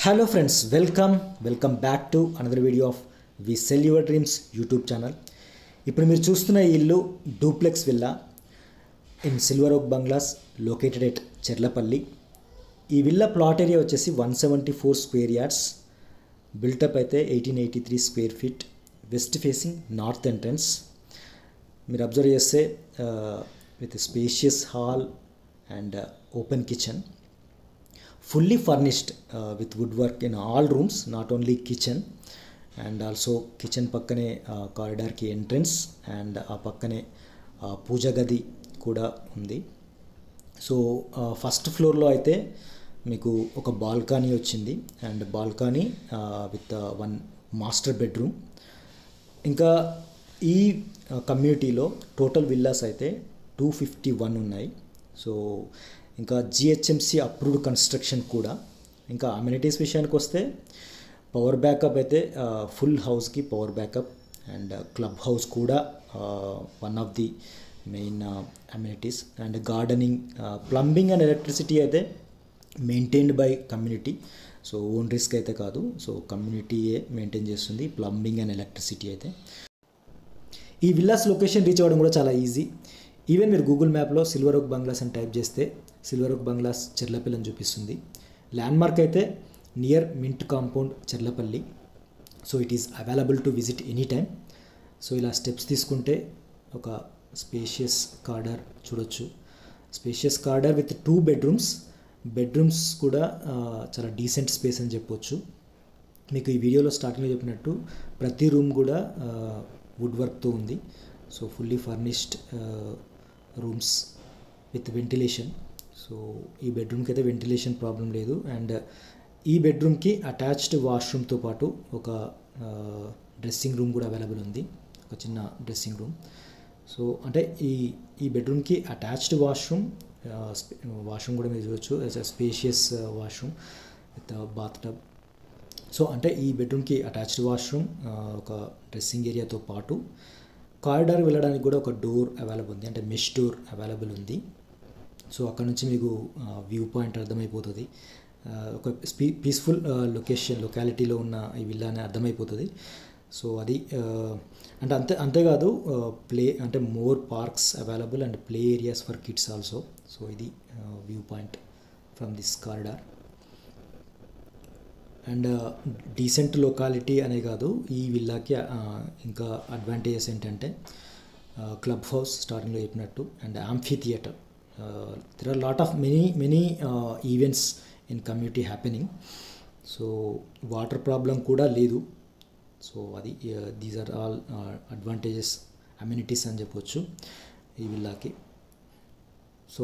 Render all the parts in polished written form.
Hello friends, welcome back to another video of We Sell Your Dreams YouTube channel. ఇప్పుడు మీరు చూస్తున్న ఈ ఇల్లు డూప్లెక్స్ విల్లా ఇన్ సిల్వర్ ఓక్ బంగ్లాస్ లొకేటెడ్ ఎట్ చెర్లపల్లి. ఈ విల్లా ప్లాట్ ఏరియా వచ్చేసి 174 స్క్వేర్ యార్డ్స్, బిల్టప్ అయితే 1883 square feet, west facing north entrance. మీరు అబ్జర్వ్ చేస్తే with spacious hall and open kitchen, fully furnished with woodwork in all rooms, not only kitchen, and also kitchen pakkane corridor ki entrance and aa pakkane pooja gadi kuda undi. So first floor lo aithe meeku oka balcony ochindi and balcony with one master bedroom. Inka ee community lo total villas aithe 251 unnai. So ఇంకా GHMC approved construction కూడా. ఇంకా amenities విషయానికి వస్తే power backup అయితే full హౌస్కి power backup and club house కూడా one of the main amenities. And gardening, plumbing and electricity అయితే maintained by community. So own risk అయితే కాదు, సో కమ్యూనిటీయే మెయింటైన్ చేస్తుంది ప్లంబింగ్ అండ్ ఎలక్ట్రిసిటీ అయితే. ఈ విల్లాస్ లొకేషన్ రీచ్ అవ్వడం కూడా చాలా ఈజీ. ఈవెన్ మీరు గూగుల్ మ్యాప్లో సిల్వర్ ఓక్ బంగ్లాస్ అని టైప్ చేస్తే సిల్వర్ ఓక్ బంగ్లాస్ చెర్లపల్లి అని చూపిస్తుంది. ల్యాండ్మార్క్ అయితే near mint compound Cherlapalli. So it is available to visit any time. So ఇలా స్టెప్స్ తీసుకుంటే ఒక స్పేషియస్ కార్డర్ చూడొచ్చు. స్పేషియస్ కార్డర్ విత్ 2 బెడ్రూమ్స్ కూడా చాలా డీసెంట్ స్పేస్ అని చెప్పొచ్చు. మీకు ఈ వీడియోలో స్టార్టింగ్లో చెప్పినట్టు ప్రతి రూమ్ కూడా వుడ్ వర్క్తో ఉంది. So fully furnished rooms with ventilation. So ఈ బెడ్రూమ్కి అయితే వెంటిలేషన్ ప్రాబ్లం లేదు. అండ్ ఈ బెడ్రూమ్కి అటాచ్డ్ వాష్రూమ్తో పాటు ఒక డ్రెస్సింగ్ రూమ్ కూడా అవైలబుల్ ఉంది, ఒక చిన్న డ్రెస్సింగ్ రూమ్. సో అంటే ఈ బెడ్రూమ్కి అటాచ్డ్ వాష్రూమ్ కూడా మీరు చూడవచ్చు, spacious washroom with bath tub. So అంటే ఈ బెడ్రూమ్కి అటాచ్డ్ వాష్రూమ్, ఒక డ్రెస్సింగ్ ఏరియాతో పాటు కారిడార్ వెళ్ళడానికి కూడా ఒక డోర్ అవైలబుల్ ఉంది, అంటే మెష్ డోర్ అవైలబుల్ ఉంది. సో అక్కడ నుంచి మీకు వ్యూ పాయింట్ అర్థమైపోతుంది, ఒక పీస్ఫుల్ లొకాలిటీలో ఉన్న ఈ విల్లా అని అర్థమైపోతుంది. సో అది అంతేకాదు అంటే more parks available and play areas for kids also. So ఇది view point from this corridor. And decent locality అనే కాదు, ఈ విల్లాకి ఇంకా అడ్వాంటేజెస్ ఏంటంటే క్లబ్ హౌస్ స్టార్టింగ్లో చెప్పినట్టు, and amphitheatre. There are lot of many events in community happening. So water problem కూడా లేదు. సో అది these are all advantages, amenities అని చెప్పొచ్చు ఈ విల్లాకి. సో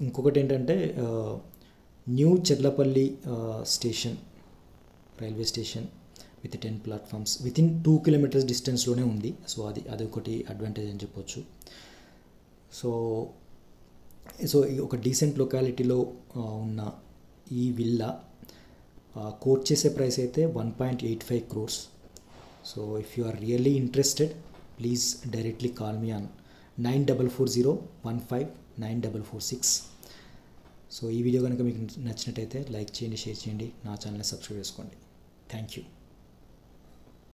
ఇంకొకటి ఏంటంటే new Cherlapalli station, railway station with 10 platforms within 2 kilometers డిస్టెన్స్లోనే ఉంది. సో అది ఒకటి అడ్వాంటేజ్ అని చెప్పొచ్చు. సో ఒక డీసెంట్ లొకాలిటీలో ఉన్న ఈ విల్లా కోట్ చేసే ప్రైస్ అయితే 1.85 crores. So if you are really interested, please directly call me on 9440159446. So ఈ వీడియో కనుక మీకు నచ్చినట్టయితే లైక్ చేయండి, షేర్ చేయండి, నా ఛానల్ని సబ్స్క్రైబ్ చేసుకోండి. Thank you.